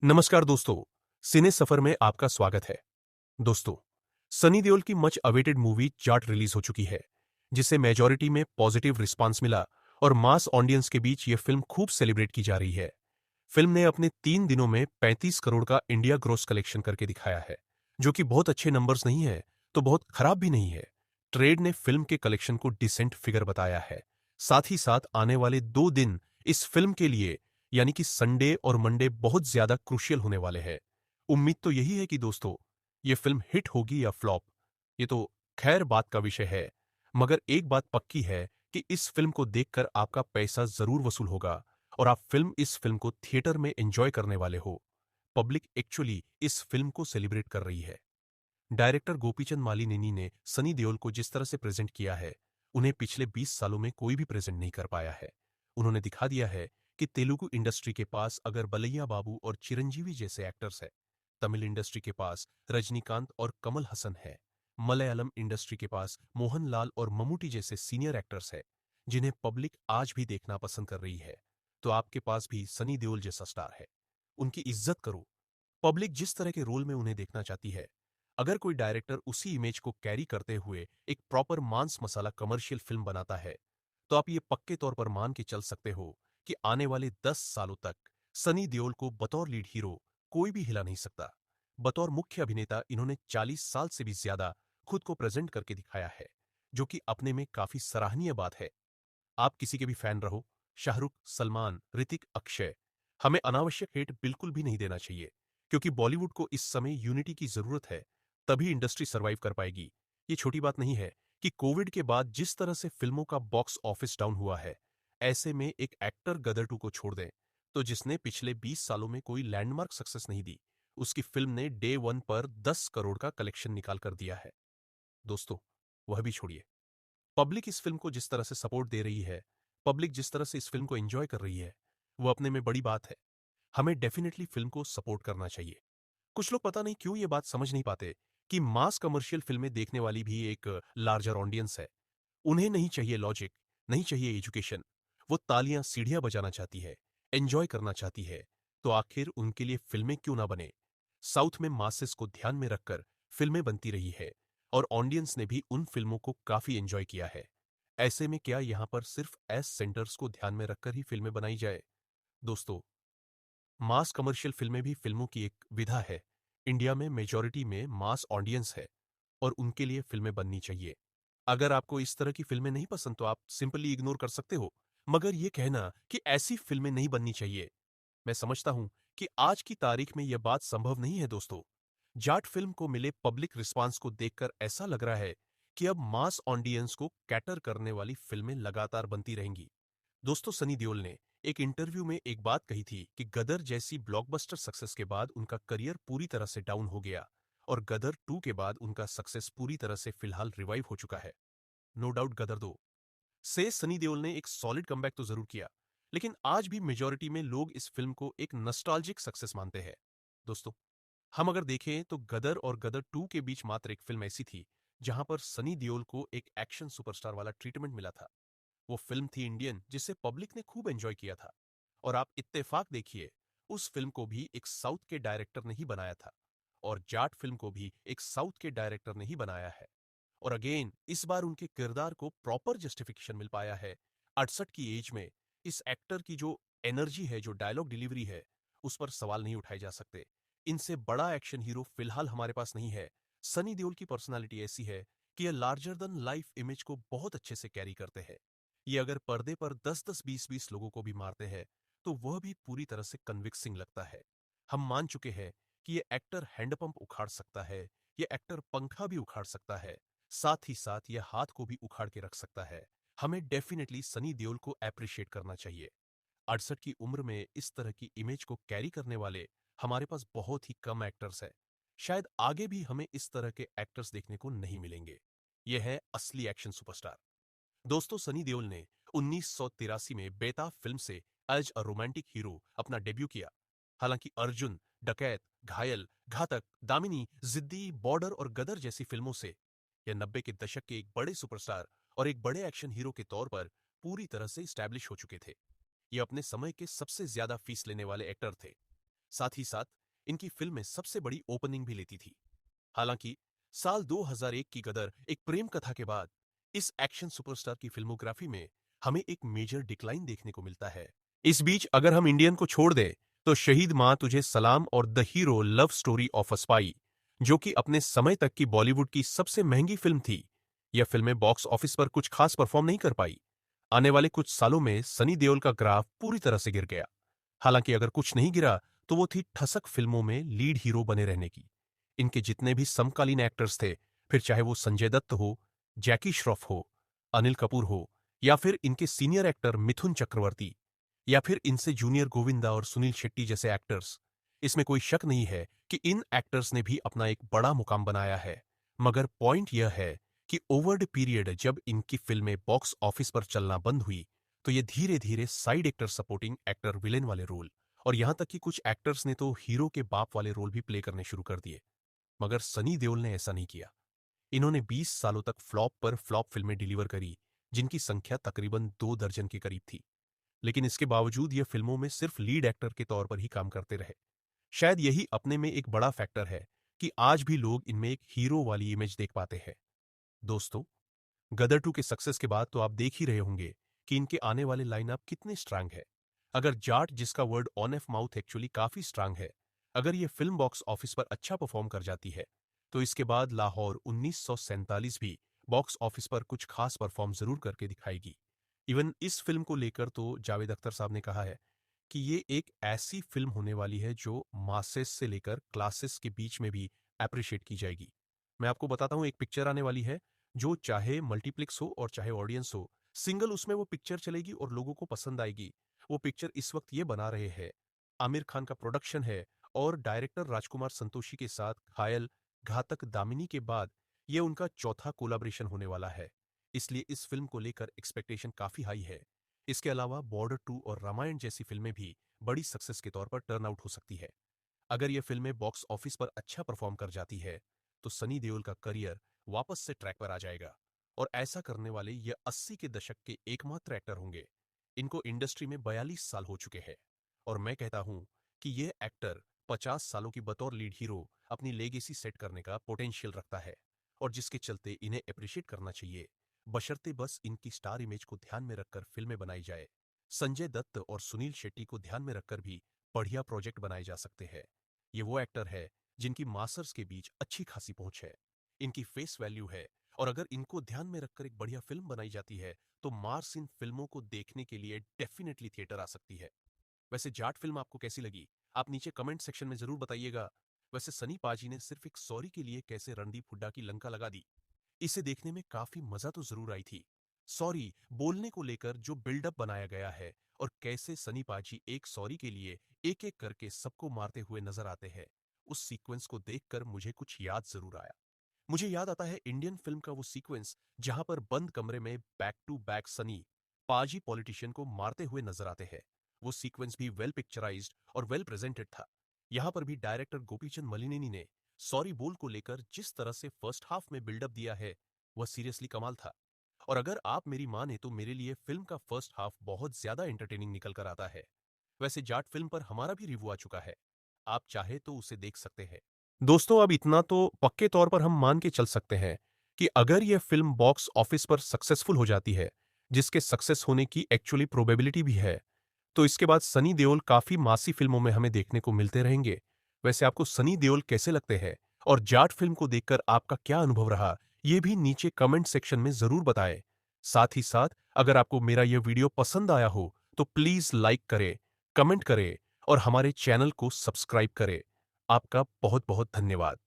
नमस्कार दोस्तों, सिने सफर में आपका स्वागत है। दोस्तों, सनी देओल की much awaited movie Jat release हो चुकी है, जिसे मेजॉरिटी में पॉजिटिव रिस्पांस मिला और मास ऑडियंस के बीच यह फिल्म खूब सेलिब्रेट की जा रही है। फिल्म ने अपने 3 दिनों में 35 करोड़ का इंडिया ग्रॉस कलेक्शन करके दिखाया है, जो कि बहुत अच्छे नंबर्स नहीं है, तो बहुत खराब भी नहीं है। ट्रेड ने फिल्म के कलेक्शन को डिसेंट फिगर बताया है। साथ ही साथ आने वाले 2 दिन इस फिल्म के लिए यानी कि संडे और मंडे बहुत ज्यादा क्रूशियल होने वाले हैं। उम्मीद तो यही है कि दोस्तों, ये फिल्म हिट होगी या फ्लॉप, ये तो खैर बात का विषय है, मगर एक बात पक्की है कि इस फिल्म को देखकर आपका पैसा जरूर वसूल होगा और आप इस फिल्म को थिएटर में एंजॉय करने वाले हो। पब्लिक एक्चुअली इस फिल्म को सेलिब्रेट कर रही है। डायरेक्टर गोपीचंद मालिनेनी ने सनी देओल को जिस तरह से प्रेजेंट किया है, उन्हें पिछले 20 सालों में कोई भी प्रेजेंट नहीं कर पाया है। उन्होंने दिखा दिया है कि तेलुगु इंडस्ट्री के पास अगर बलैया बाबू और चिरंजीवी जैसे एक्टर्स हैं, तमिल इंडस्ट्री के पास रजनीकांत और कमल हसन है, मलयालम इंडस्ट्री के पास मोहनलाल और ममूटी जैसे सीनियर एक्टर्स हैं, जिन्हें पब्लिक आज भी देखना पसंद कर रही है, तो आपके पास भी सनी देओल जैसा स्टार है। उनकी इज्जत करो। पब्लिक जिस तरह के रोल में उन्हें देखना चाहती है, अगर कोई डायरेक्टर उसी इमेज को कैरी करते हुए एक प्रॉपर मांस मसाला कमर्शियल फिल्म बनाता है, तो आप ये पक्के तौर पर मान के चल सकते हो कि आने वाले 10 सालों तक सनी देओल को बतौर लीड हीरो कोई भी हिला नहीं सकता। बतौर मुख्य अभिनेता इन्होंने 40 साल से भी ज्यादा खुद को प्रेजेंट करके दिखाया है, जो कि अपने में काफी सराहनीय बात है। आप किसी के भी फैन रहो, शाहरुख, सलमान, ऋतिक, अक्षय, हमें अनावश्यक हेट बिल्कुल भी नहीं देना चाहिए, क्योंकि बॉलीवुड को इस समय यूनिटी की जरूरत है, तभी इंडस्ट्री सर्वाइव कर पाएगी। ये छोटी बात नहीं है कि कोविड के बाद जिस तरह से फिल्मों का बॉक्स ऑफिस डाउन हुआ है, ऐसे में एक एक्टर गदर 2 को छोड़ दें, तो जिसने पिछले 20 सालों में कोई लैंडमार्क सक्सेस नहीं दी, उसकी फिल्म ने डे 1 पर 10 करोड़ का कलेक्शन निकाल कर दिया है। दोस्तों, वह भी छोड़िए, पब्लिक इस फिल्म को जिस तरह से सपोर्ट दे रही है, पब्लिक जिस तरह से इस फिल्म को एंजॉय कर रही है, वो अपने में बड़ी बात है। हमें डेफिनेटली फिल्म को सपोर्ट करना चाहिए। कुछ लोग पता नहीं क्यों ये बात समझ नहीं पाते कि मास कमर्शियल फिल्में देखने वाली भी एक लार्जर ऑडियंस है। उन्हें नहीं चाहिए लॉजिक, नहीं चाहिए एजुकेशन, वो तालियां सीढ़ियां बजाना चाहती है, एंजॉय करना चाहती है, तो आखिर उनके लिए फिल्में क्यों ना बने। साउथ में मासेस को ध्यान में रखकर फिल्में बनती रही है और ऑडियंस ने भी उन फिल्मों को काफी एंजॉय किया है। ऐसे में क्या यहां पर सिर्फ एस सेंटर्स को ध्यान में रखकर ही फिल्में बनाई जाए? दोस्तों, मास कमर्शियल फिल्में भी फिल्मों की एक विधा है। इंडिया में मेजॉरिटी में मास ऑडियंस है और उनके लिए फिल्में बननी चाहिए। अगर आपको इस तरह की फिल्में नहीं पसंद तो आप सिंपली इग्नोर कर सकते हो, मगर यह कहना कि ऐसी फिल्में नहीं बननी चाहिए, मैं समझता हूं कि आज की तारीख में यह बात संभव नहीं है। दोस्तों, जाट फिल्म को मिले पब्लिक रिस्पांस को देखकर ऐसा लग रहा है कि अब मास ऑडियंस को कैटर करने वाली फिल्में लगातार बनती रहेंगी। दोस्तों, सनी देओल ने एक इंटरव्यू में एक बात कही थी कि गदर जैसी ब्लॉकबस्टर सक्सेस के बाद उनका करियर पूरी तरह से डाउन हो गया और गदर 2 के बाद उनका सक्सेस पूरी तरह से फिलहाल रिवाइव हो चुका है। नो डाउट गदर 2 से सनी देओल ने एक सॉलिड कमबैक तो जरूर किया, लेकिन आज भी मेजॉरिटी में लोग इस फिल्म को एक नस्टैल्जिक सक्सेस मानते हैं। दोस्तों, हम अगर देखें तो गदर और गदर 2 के बीच मात्र एक फिल्म ऐसी थी जहां पर सनी देओल को एक एक्शन सुपरस्टार वाला ट्रीटमेंट मिला था। वो फिल्म थी इंडियन, जिसे पब्लिक ने खूब एंजॉय किया था। और आप इत्तेफाक देखिए, उस फिल्म को भी एक साउथ के डायरेक्टर ने ही बनाया था और जाट फिल्म को भी एक साउथ के डायरेक्टर ने ही बनाया है। और अगेन इस बार उनके किरदार को प्रॉपर जस्टिफिकेशन मिल पाया है। 68 की एज में इस एक्टर की जो एनर्जी है, जो डायलॉग डिलीवरी है, उस पर सवाल नहीं उठाए जा सकते। इनसे बड़ा एक्शन हीरो फिलहाल हमारे पास नहीं है। सनी देओल की पर्सनालिटी ऐसी है कि यह लार्जर देन लाइफ इमेज को बहुत अच्छे से कैरी करते हैं। ये अगर पर्दे पर 10-10, 20-20 लोगों को भी मारते हैं, तो वह भी पूरी तरह से कन्विक्सिंग लगता है। हम मान चुके हैं कि ये एक्टर हैंडपंप उखाड़ सकता है, ये एक्टर पंखा भी उखाड़ सकता है, साथ ही साथ यह हाथ को भी उखाड़ के रख सकता है। हमें डेफिनेटली सनी देओल को एप्रिशिएट करना चाहिए। 68 की उम्र में इस तरह की इमेज को कैरी करने वाले हमारे पास बहुत ही कम एक्टर्स हैं। शायद आगे भी हमें इस तरह के एक्टर्स देखने को नहीं मिलेंगे। यह है असली एक्शन सुपरस्टार। दोस्तों, सनी देओल ने 1983 में बेताब फिल्म से एज अ रोमांटिक हीरो अपना डेब्यू किया। हालांकि अर्जुन, डकैत, घायल, घातक, दामिनी, जिद्दी, बॉर्डर और गदर जैसी फिल्मों से यह 90 के दशक के एक बड़े सुपरस्टार और एक बड़े एक्शन हीरो के तौर पर पूरी तरह से स्टैब्लिश हो चुके थे। ये अपने समय के सबसे ज्यादा फीस लेने वाले एक्टर थे। साथ ही साथ इनकी फिल्में सबसे बड़ी ओपनिंग भी लेती थी। हालांकि साल 2001 की गदर एक प्रेम कथा के बाद इस एक्शन सुपरस्टार की फिल्मोग्राफी में हमें एक मेजर डिक्लाइन देखने को मिलता है। इस बीच अगर हम इंडियन को छोड़ दें तो शहीद मां तुझे सलाम और the hero love story of a spy, जो कि अपने समय तक की बॉलीवुड की सबसे महंगी फिल्म थी, यह फिल्में बॉक्स ऑफिस पर कुछ खास परफॉर्म नहीं कर पाई। आने वाले कुछ सालों में सनी देओल का ग्राफ पूरी तरह से गिर गया। हालांकि अगर कुछ नहीं गिरा तो वो थी ठसक फिल्मों में लीड हीरो बने रहने की। इनके जितने भी समकालीन एक्टर्स थे, फिर चाहे वो संजय दत्त हो, जैकी श्रॉफ हो, अनिल कपूर हो, या फिर इनके सीनियर एक्टर मिथुन चक्रवर्ती, या फिर इनसे जूनियर गोविंदा और सुनील शेट्टी जैसे एक्टर्स, इसमें कोई शक नहीं है कि इन एक्टर्स ने भी अपना एक बड़ा मुकाम बनाया है। मगर पॉइंट यह है कि ओवर द पीरियड जब इनकी फिल्में बॉक्स ऑफिस पर चलना बंद हुई, तो ये धीरे धीरे side actor, supporting actor, villain वाले रोल, और यहां तक कि कुछ एक्टर्स ने तो हीरो के बाप वाले रोल भी प्ले करने शुरू कर दिए। मगर सनी देओल ने ऐसा नहीं किया। इन्होंने 20 सालों तक फ्लॉप पर फ्लॉप फिल्में डिलीवर करी, जिनकी संख्या तकरीबन 2 दर्जन के करीब थी। लेकिन इसके बावजूद ये फिल्मों में सिर्फ लीड एक्टर के तौर पर ही काम करते रहे। शायद यही अपने में एक बड़ा फैक्टर है कि आज भी लोग इनमें एक हीरो वाली इमेज देख पाते हैं। दोस्तों, गदर 2 के सक्सेस के बाद तो आप देख ही रहे होंगे कि इनके आने वाले लाइनअप कितने स्ट्रांग है। अगर जाट, जिसका word on off mouth actually काफी स्ट्रांग है, अगर ये फिल्म बॉक्स ऑफिस पर अच्छा परफॉर्म कर जाती है, तो इसके बाद लाहौर 1947 भी बॉक्स ऑफिस पर कुछ खास परफॉर्म जरूर करके दिखाएगी। इवन इस फिल्म को लेकर तो जावेद अख्तर साहब ने कहा है कि ये एक ऐसी फिल्म होने वाली है जो मासेस से लेकर क्लासेस के बीच में भी अप्रिशिएट की जाएगी। मैं आपको बताता हूं, एक पिक्चर आने वाली है जो चाहे मल्टीप्लेक्स हो और चाहे ऑडियंस हो, सिंगल उसमें वो पिक्चर चलेगी और लोगों को पसंद आएगी। वो पिक्चर इस वक्त ये बना रहे हैं, आमिर खान का प्रोडक्शन है और डायरेक्टर राजकुमार संतोषी के साथ घायल, घातक, दामिनी के बाद ये उनका चौथा कोलाब्रेशन होने वाला है। इसलिए इस फिल्म को लेकर एक्सपेक्टेशन काफी हाई है। इसके अलावा बॉर्डर 2 और रामायण जैसी फिल्में भी बड़ी सक्सेस के तौर पर टर्न आउट हो सकती है। अगर ये फिल्में बॉक्स ऑफिस पर अच्छा परफॉर्म कर जाती है, तो सनी देओल का करियर वापस से ट्रैक पर आ जाएगा और ऐसा करने वाले ये 80 के दशक के एकमात्र एक्टर होंगे। इनको इंडस्ट्री में 42 साल हो चुके हैं और मैं कहता हूं कि ये एक्टर 50 सालों की बतौर लीड हीरो अपनी लेगेसी सेट करने का पोटेंशियल रखता है, और जिसके चलते इन्हें अप्रिशिएट करना चाहिए, बशर्ते बस इनकी स्टार इमेज को ध्यान में रखकर फिल्में बनाई जाए। संजय दत्त और सुनील शेट्टी को ध्यान में रखकर भी बढ़िया प्रोजेक्ट बनाए जा सकते हैं। ये वो एक्टर है जिनकी मासर्स के बीच अच्छी खासी पहुंच है, इनकी फेस वैल्यू है, और अगर इनको ध्यान में रखकर एक बढ़िया फिल्म बनाई जाती है तो मार्स इन फिल्मों को देखने के लिए डेफिनेटली थिएटर आ सकती है। वैसे जाट फिल्म आपको कैसी लगी, आप नीचे कमेंट सेक्शन में जरूर बताइएगा। वैसे सनी पाजी ने सिर्फ एक सॉरी के लिए कैसे रणदीप हुड्डा की लंका लगा दी, इसे देखने में काफी मजा तो जरूर आई थी। सॉरी बोलने को लेकर जो बिल्डअप बनाया गया है और कैसे सनी पाजी एक सॉरी के लिए एक एक करके सबको मारते हुए नजर आते हैं, उस सीक्वेंस को देखकर मुझे कुछ याद जरूर आया। मुझे याद आता है इंडियन फिल्म का वो सीक्वेंस जहां पर बंद कमरे में बैक टू बैक सनी पाजी पॉलिटिशियन को मारते हुए नजर आते हैं। वो सीक्वेंस भी वेल पिक्चराइज्ड और वेल प्रेजेंटेड था। यहां पर भी डायरेक्टर गोपीचंद मलिनेनी ने सॉरी बोल को लेकर जिस तरह से फर्स्ट हाफ में बिल्डअप दिया है, वह सीरियसली कमाल था। और अगर आप मेरी माने तो मेरे लिए फिल्म का फर्स्ट हाफ बहुत ज्यादा एंटरटेनिंग निकल कर आता है। वैसे जाट फिल्म पर हमारा भी रिव्यू आ चुका है, आप चाहे तो उसे देख सकते हैं। दोस्तों, अब इतना तो पक्के तौर पर हम मान के चल सकते हैं कि अगर यह फिल्म बॉक्स ऑफिस पर सक्सेसफुल हो जाती है, जिसके सक्सेस होने की एक्चुअली प्रोबेबिलिटी भी है, तो इसके बाद सनी देओल काफी मासी फिल्मों में हमें देखने को मिलते रहेंगे। वैसे आपको सनी देओल कैसे लगते हैं और जाट फिल्म को देखकर आपका क्या अनुभव रहा, ये भी नीचे कमेंट सेक्शन में जरूर बताएं। साथ ही साथ अगर आपको मेरा यह वीडियो पसंद आया हो तो प्लीज लाइक करें, कमेंट करें और हमारे चैनल को सब्सक्राइब करें। आपका बहुत बहुत धन्यवाद।